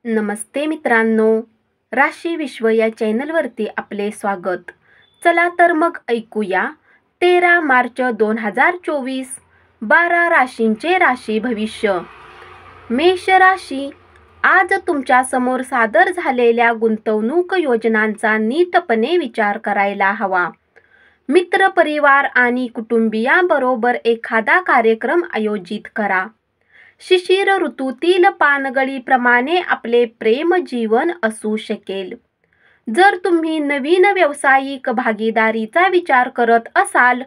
नमस्ते मित्रांनो, राशी विश्व या चॅनलवरती आपले स्वागत. चला तर मग ऐकूया 13 मार्च 2024 12 राशींचे राशी भविष्य. मेष राशी, आज तुमच्या समोर सादर झालेल्या गुंतवणूक योजनांचा नीटपणे विचार करायला हवा. मित्र, परिवार आणि कुटुंबियांबरोबर एखादा कार्यक्रम आयोजित करा. शिशिर ऋतूतील पानगळीप्रमाणे आपले प्रेम जीवन असू शकेल. जर तुम्ही नवीन व्यावसायिक भागीदारीचा विचार करत असाल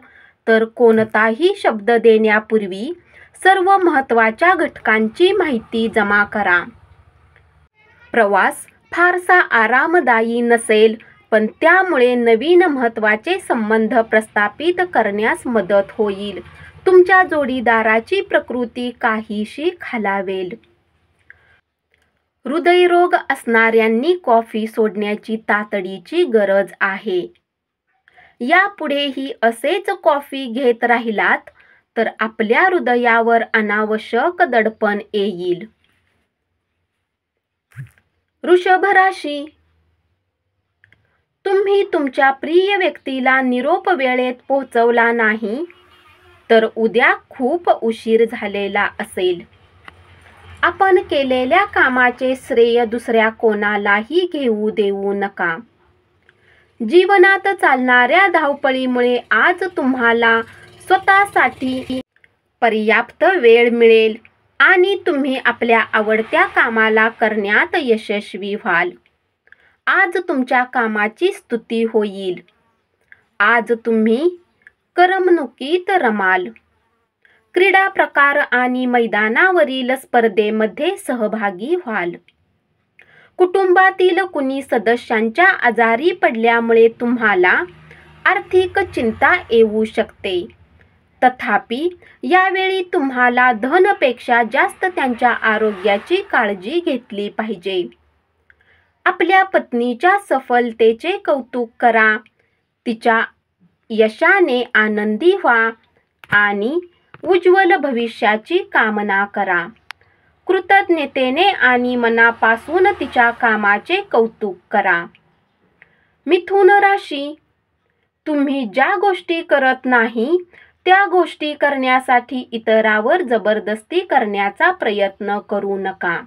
तर कोणताही शब्द देण्यापूर्वी सर्व महत्त्वाच्या घटकांची माहिती जमा करा. प्रवास फारसा आरामदायी नसेल, पण त्यामुळे नवीन महत्त्वाचे संबंध प्रस्थापित करण्यास मदत होईल. तुमच्या जोडीदाराची प्रकृती काहीशी खालावेल. हृदयरोग असणाऱ्यांनी कॉफी सोडण्याची तातडीची गरज आहे. यापुढेही असेच कॉफी घेत राहिलात तर आपल्या हृदयावर अनावश्यक दडपण येईल. वृषभ राशी, तुम्ही तुमच्या प्रिय व्यक्तीला निरोप वेळेत पोहोचवला नाही तर उद्या खूप उशीर झालेला असेल. आपण केलेल्या कामाचे श्रेय दुसऱ्या कोणालाही घेऊ देऊ नका. जीवनात चालणाऱ्या धावपळीमुळे आज तुम्हाला स्वतःसाठी पर्याप्त वेळ मिळेल आणि तुम्ही आपल्या आवडत्या कामाला करण्यात यशस्वी व्हाल. आज तुमच्या कामाची स्तुती होईल. आज तुम्ही करमणुकीत रमाल. क्रीडा प्रकार आणि मैदानावरील स्पर्धेमध्ये सहभागी व्हाल. कुटुंबातील कुणी सदस्यांच्या आजारी पडल्यामुळे तुम्हाला आर्थिक चिंता येऊ शकते. तथापि यावेळी तुम्हाला धनापेक्षा जास्त त्यांच्या आरोग्याची काळजी घेतली पाहिजे. आपल्या पत्नीच्या सफलतेचे कौतुक करा. तिच्या यशाने आनंदी व्हा आणि उज्ज्वल भविष्याची कामना करा. कृतज्ञतेने आणि मनापासून तिच्या कामाचे कौतुक करा. मिथुन राशी, तुम्ही ज्या गोष्टी करत नाही त्या गोष्टी करण्यासाठी इतरांवर जबरदस्ती करण्याचा प्रयत्न करू नका.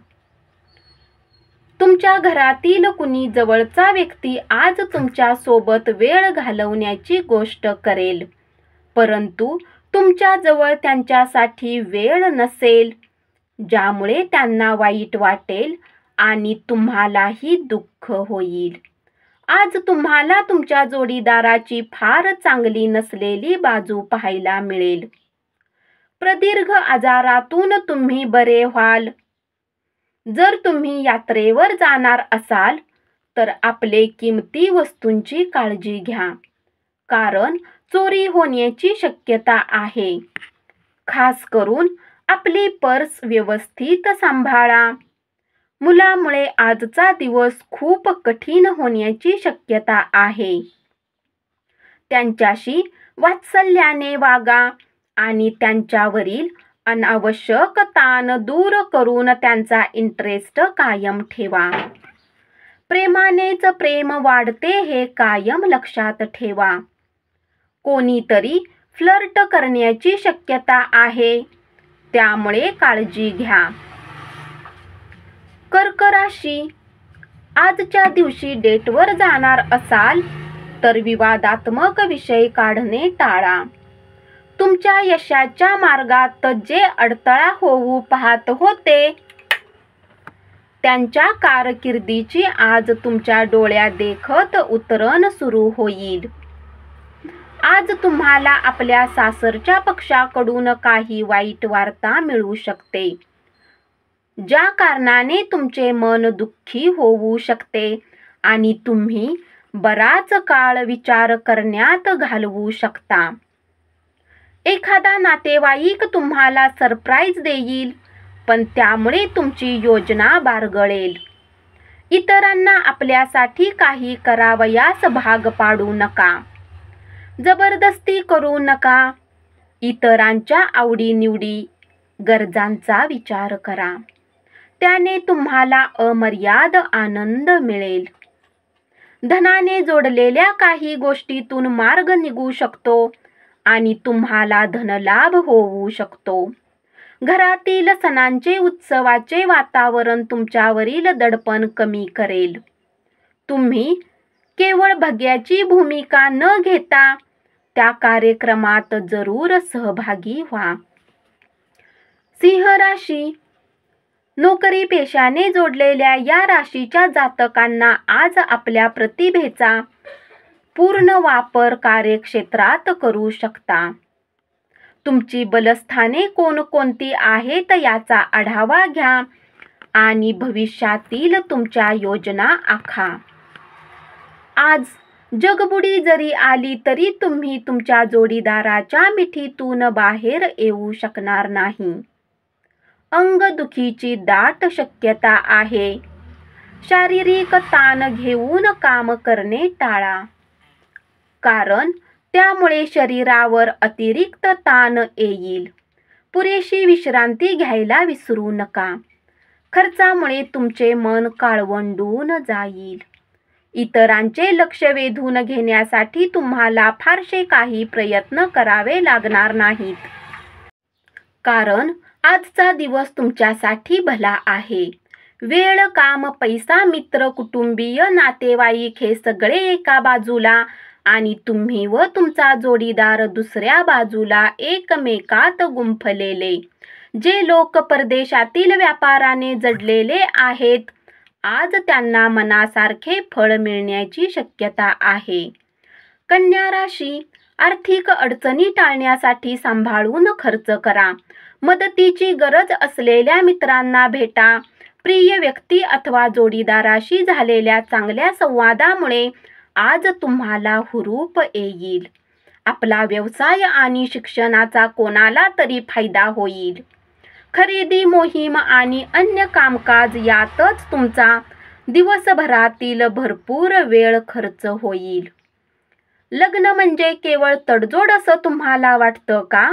तुमच्या घरातील कुणी जवळचा व्यक्ती आज तुमच्या सोबत वेळ घालवण्याची गोष्ट करेल, परंतु तुमच्या जवळ त्यांच्यासाठी वेळ नसेल, ज्यामुळे त्यांना वाईट वाटेल आणि तुम्हालाही दुःख होईल. आज तुम्हाला तुमच्या जोडीदाराची फार चांगली नसलेली बाजू पाहायला मिळेल. प्रदीर्घ आजारातून तुम्ही बरे व्हाल. जर तुम्ही यात्रेवर जाणार असाल तर आपले किमती वस्तूंची काळजी घ्या, कारण चोरी होण्याची शक्यता आहे. खास करून आपली पर्स व्यवस्थित सांभाळा. मुलामुळे आजचा दिवस खूप कठीण होण्याची शक्यता आहे. त्यांच्याशी वात्सल्याने वागा आणि त्यांच्यावरील अनावश्यक ताण दूर करून त्यांचा इंटरेस्ट कायम ठेवा. प्रेमानेच प्रेम वाढते हे कायम लक्षात ठेवा. कोणीतरी फ्लर्ट करण्याची शक्यता आहे, त्यामुळे काळजी घ्या. कर्क राशी, आजच्या दिवशी डेटवर जाणार असाल तर विवादात्मक विषय काढणे टाळा. तुमच्या यशाच्या मार्गात जे अडथळा होऊ पाहत होते त्यांच्या कारकिर्दीची आज तुमच्या डोळ्यादेखत उतरण सुरू होईल. आज तुम्हाला आपल्या सासरच्या पक्षाकडून काही वाईट वार्ता मिळू शकते, ज्या कारणाने तुमचे मन दुःखी होऊ शकते आणि तुम्ही बराच काळ विचार करण्यात घालवू शकता. एखादा नातेवाईक तुम्हाला सरप्राईज देईल, पण त्यामुळे तुमची योजना बारगळेल. इतरांना आपल्यासाठी काही करावयास भाग पाडू नका. जबरदस्ती करू नका. इतरांच्या आवडीनिवडी, गरजांचा विचार करा. त्याने तुम्हाला अमर्याद आनंद मिळेल. धनाने जोडलेल्या काही गोष्टीतून मार्ग निघू शकतो आणि तुम्हाला धनलाभ होऊ शकतो. घरातील सणांचे उत्सवाचे वातावरण तुमच्यावरील दडपण कमी करेल. तुम्ही केवळ भग्याची भूमिका न घेता त्या कार्यक्रमात जरूर सहभागी व्हा. सिंह राशी. नोकरी पेशाने जोडलेल्या या राशीच्या जातकांना आज आपल्या प्रतिभेचा पूर्ण वापर कार्यक्षेत्रात करू शकता. तुमची बलस्थाने कोणकोणती आहेत याचा आढावा घ्या आणि भविष्यातील तुमच्या योजना आखा. आज जगबुडी जरी आली तरी तुम्ही तुमच्या जोडीदाराच्या मिठीतून बाहेर येऊ शकणार नाही. अंगदुखीची दाट शक्यता आहे. शारीरिक ताण घेऊन काम करणे टाळा, कारण त्यामुळे शरीरावर अतिरिक्त ताण येईल. पुरेशी विश्रांती घ्यायला विसरू नका. खर्चामुळे तुमचे मन काळवंडून जाईल. इतरांचे लक्ष वेधून घेण्यासाठी तुम्हाला फारसे काही प्रयत्न करावे लागणार नाहीत, कारण आजचा दिवस तुमच्यासाठी भला आहे. वेळ, काम, पैसा, मित्र, कुटुंबीय, नातेवाईक हे सगळे एका बाजूला आणि तुम्ही व तुमचा जोडीदार दुसऱ्या बाजूला एकमेकात गुंफलेले. जे लोक परदेशातील व्यापाराने जडलेले आहेत, आज त्यांना मनासारखे फळ मिळण्याची शक्यता आहे. कन्या राशी. आर्थिक अडचणी टाळण्यासाठी सांभाळून खर्च करा. मदतीची गरज असलेल्या मित्रांना भेटा. प्रिय व्यक्ती अथवा जोडीदाराशी झालेल्या चांगल्या संवादामुळे आज तुम्हाला हुरूप येईल. आपला व्यवसाय आणि शिक्षणाचा कोणाला तरी फायदा होईल. खरेदी, मोहीम आणि अन्य कामकाज यातच तुमचा दिवसभरातील भरपूर वेळ खर्च होईल. लग्न म्हणजे केवळ तडजोड असं तुम्हाला वाटतं का?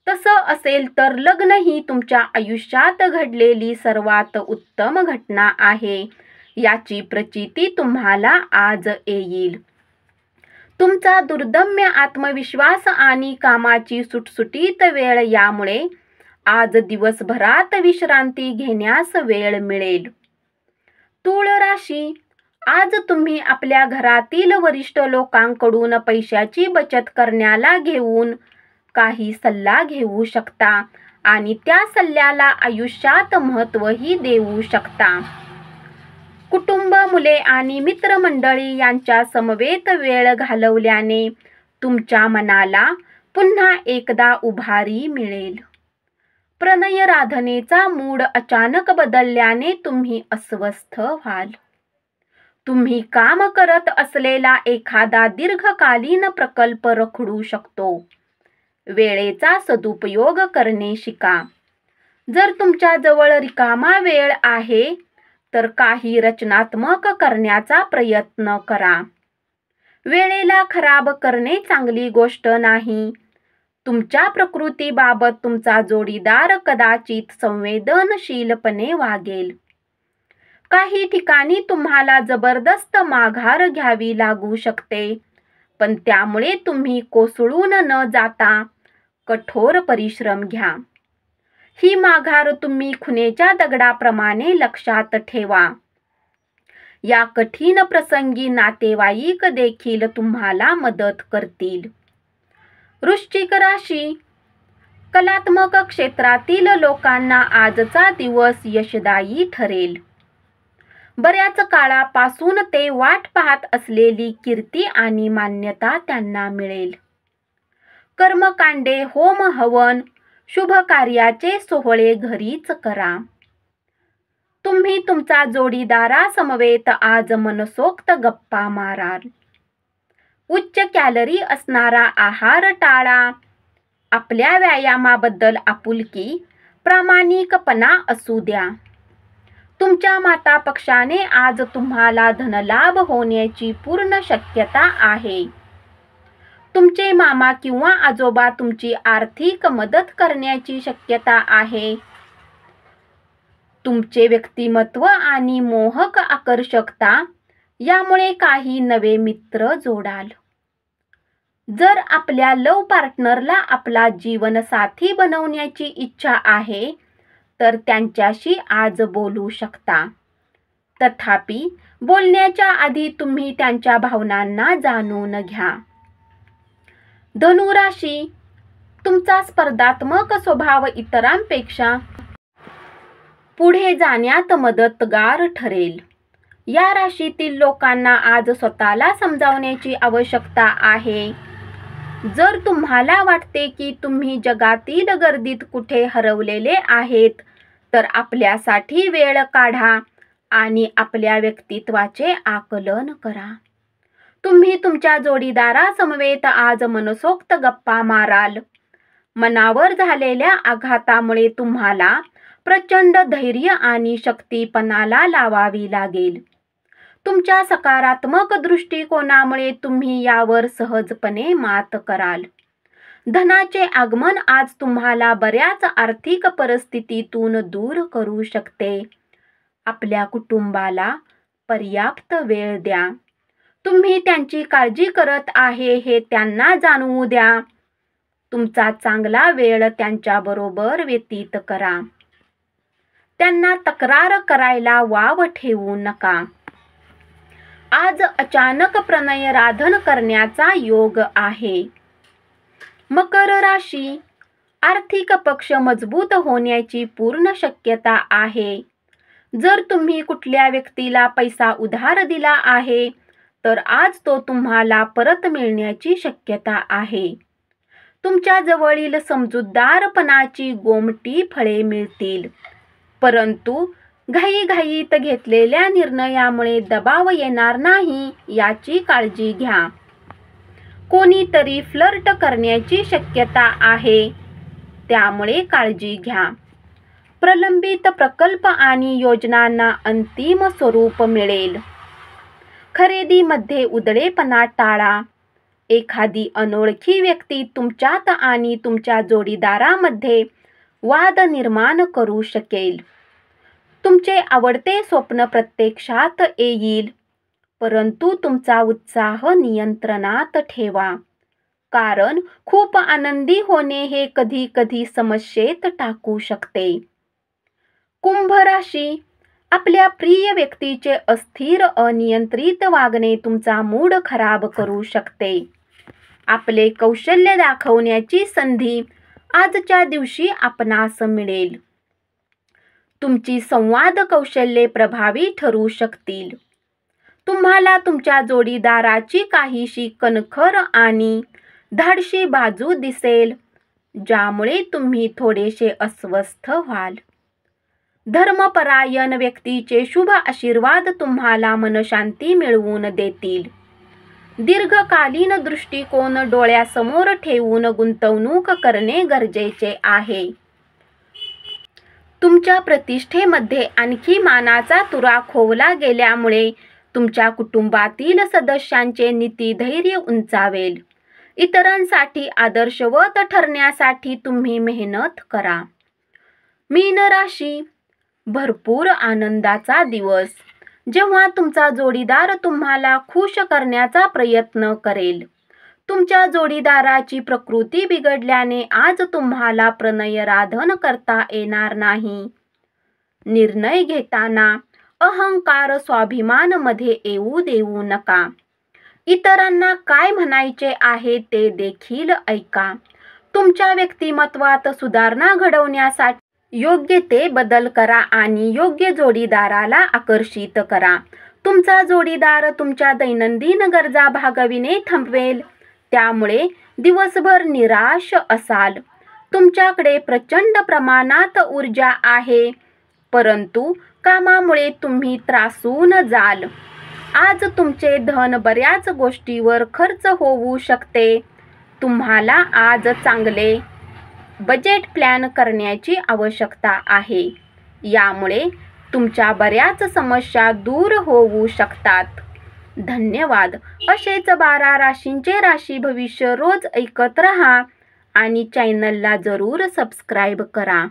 तसं असेल तर लग्न ही तुमच्या आयुष्यात घडलेली सर्वात उत्तम घटना आहे याची प्रचिती तुम्हाला आज येईल. तुमचा दुर्दम्य आत्मविश्वास आणि कामाची सुटसुटीत वेळ यामुळे आज दिवसभरात विश्रांती घेण्यास वेळ मिळेल. तूळ राशी. आज तुम्ही आपल्या घरातील वरिष्ठ लोकांकडून पैशाची बचत करण्याला घेऊन काही सल्ला घेऊ शकता आणि त्या सल्ल्याला आयुष्यात महत्त्वही देऊ शकता. कुटुंब, मुले आणि मित्रमंडळी यांच्या समवेत वेळ घालवल्याने तुमच्या मनाला पुन्हा एकदा उभारी मिळेल. प्रणय राधनेचा मूड अचानक बदलल्याने तुम्ही अस्वस्थ व्हाल. तुम्ही काम करत असलेला एखादा दीर्घकालीन प्रकल्प रखडू शकतो. वेळेचा सदुपयोग करणे शिका. जर तुमच्या जवळ रिकामा वेळ आहे तर काही रचनात्मक करण्याचा प्रयत्न करा. वेळेला खराब करणे चांगली गोष्ट नाही. तुमच्या प्रकृतीबाबत तुमचा जोडीदार कदाचित संवेदनशीलपणे वागेल. काही ठिकाणी तुम्हाला जबरदस्त माघार घ्यावी लागू शकते, पण त्यामुळे तुम्ही कोसळून न जाता कठोर परिश्रम घ्या. ही माघार तुम्ही खुनेच्या दगडाप्रमाणे लक्षात ठेवा. या कठीण प्रसंगी नातेवाईक देखील तुम्हाला मदत करतील. वृश्चिक राशी. कलात्मक क्षेत्रातील लोकांना आजचा दिवस यशदायी ठरेल. बऱ्याच काळापासून ते वाट पाहत असलेली कीर्ती आणि मान्यता त्यांना मिळेल. कर्मकांडे, होम हवन, शुभ कार्याचे सोहळे घरीच करा. तुम्ही तुमचा जोडीदारासमवेत आज मनसोक्त गप्पा माराल. उच्च कॅलरी असणारा आहार टाळा. आपल्या व्यायामाबद्दल आपुलकी, प्रामाणिकपणा असू द्या. तुमच्या मातापक्षाने आज तुम्हाला धनलाभ होण्याची पूर्ण शक्यता आहे. तुमचे मामा किंवा आजोबा तुमची आर्थिक मदत करण्याची शक्यता आहे. तुमचे व्यक्तिमत्व आणि मोहक आकर्षकता यामुळे काही नवे मित्र जोडाल. जर आपल्या लव्ह पार्टनरला आपला जीवनसाथी बनवण्याची इच्छा आहे तर त्यांच्याशी आज बोलू शकता. तथापि बोलण्याच्या आधी तुम्ही त्यांच्या भावनांना जाणून घ्या. धनु राशी, तुमचा स्पर्धात्मक स्वभाव इतरांपेक्षा पुढे जाण्यात मदतगार ठरेल. या राशीतील लोकांना आज स्वतःला समजावण्याची आवश्यकता आहे. जर तुम्हाला वाटते की तुम्ही जगातील गर्दीत कुठे हरवलेले आहेत तर आपल्यासाठी वेळ काढा आणि आपल्या व्यक्तित्वाचे आकलन करा. तुम्ही तुमच्या जोडीदारासमवेत आज मनसोक्त गप्पा माराल. मनावर झालेल्या आघातामुळे तुम्हाला प्रचंड धैर्य आणि शक्तीपणाला लावावी लागेल. तुमच्या सकारात्मक दृष्टिकोनामुळे तुम्ही यावर सहजपणे मात कराल. धनाचे आगमन आज तुम्हाला बऱ्याच आर्थिक परिस्थितीतून दूर करू शकते. आपल्या कुटुंबाला पर्याप्त वेळ द्या. तुम्ही त्यांची काळजी करत आहे हे त्यांना जाणवू द्या. तुमचा चांगला वेळ त्यांच्याबरोबर व्यतीत करा. त्यांना तक्रार करायला वाव ठेवू नका. आज अचानक प्रणयराधन करण्याचा योग आहे. मकर राशी, आर्थिक पक्ष मजबूत होण्याची पूर्ण शक्यता आहे. जर तुम्ही कुठल्या व्यक्तीला पैसा उधार दिला आहे तर आज तो तुम्हाला परत मिळण्याची शक्यता आहे. तुमच्या जवळील समजूतदारपणाची गोमटी फळे मिळतील. परंतु घाईघाईत घेतलेल्या निर्णयामुळे दबाव येणार नाही याची काळजी घ्या. कोणीतरी फ्लर्ट करण्याची शक्यता आहे, त्यामुळे काळजी घ्या. प्रलंबित प्रकल्प आणि योजनांना अंतिम स्वरूप मिळेल. खरेदीमध्ये उधळेपणा टाळा. एखादी अनोळखी व्यक्ती तुमच्यात आणि तुमच्या जोडीदारामध्ये वाद निर्माण करू शकेल. तुमचे आवडते स्वप्न प्रत्यक्षात येईल, परंतु तुमचा उत्साह नियंत्रणात ठेवा, कारण खूप आनंदी होणे हे कधी कधी समस्येत टाकू शकते. कुंभ राशी, आपल्या प्रिय व्यक्तीचे अस्थिर अनियंत्रित वागणे तुमचा मूड खराब करू शकते. आपले कौशल्य दाखवण्याची संधी आजच्या दिवशी आपणास मिळेल. तुमची संवाद कौशल्ये प्रभावी ठरू शकतील. तुम्हाला तुमच्या जोडीदाराची काहीशी कणखर आणि धाडशी बाजू दिसेल, ज्यामुळे तुम्ही थोडेसे अस्वस्थ व्हाल. धर्मपरायण व्यक्तीचे शुभ आशीर्वाद तुम्हाला मनशांती मिळवून देतील. दीर्घकालीन दृष्टिकोन डोळ्यासमोर ठेवून गुंतवणूक करणे गरजेचे आहे. तुमच्या प्रतिष्ठेमध्ये आणखी मानाचा तुरा खोवला गेल्यामुळे तुमच्या कुटुंबातील सदस्यांचे नीतिधैर्य उंचावेल. इतरांसाठी आदर्शवत ठरण्यासाठी तुम्ही मेहनत करा. मीन राशी, भरपूर आनंदाचा दिवस, जेव्हा तुमचा जोडीदार तुम्हाला खुश करण्याचा प्रयत्न करेल. तुमच्या जोडीदाराची प्रकृती बिघडल्याने आज तुम्हाला प्रणयराधन करता येणार नाही. निर्णय घेताना अहंकार स्वाभिमान मध्ये येऊ देऊ नका. इतरांना काय म्हणायचे आहे ते देखील ऐका. तुमच्या व्यक्तिमत्वात सुधारणा घडवण्यासाठी योग्य ते बदल करा आणि योग्य जोडीदाराला आकर्षित करा. तुमचा जोडीदार तुमच्या दैनंदिन गरजा भागविणे थांबवेल, त्यामुळे दिवसभर निराश असाल. तुमच्याकडे प्रचंड प्रमाणात ऊर्जा आहे, परंतु कामामुळे तुम्ही त्रासून जाल. आज तुमचे धन बऱ्याच गोष्टीवर खर्च होऊ शकते. तुम्हाला आज चांगले बजेट प्लॅन करण्याची आवश्यकता आहे. यामुळे तुमच्या बऱ्याच समस्या दूर होऊ शकतात. धन्यवाद. असेच 12 राशींचे राशी भविष्य रोज ऐकत रहा आणि चॅनलला जरूर सबस्क्राईब करा.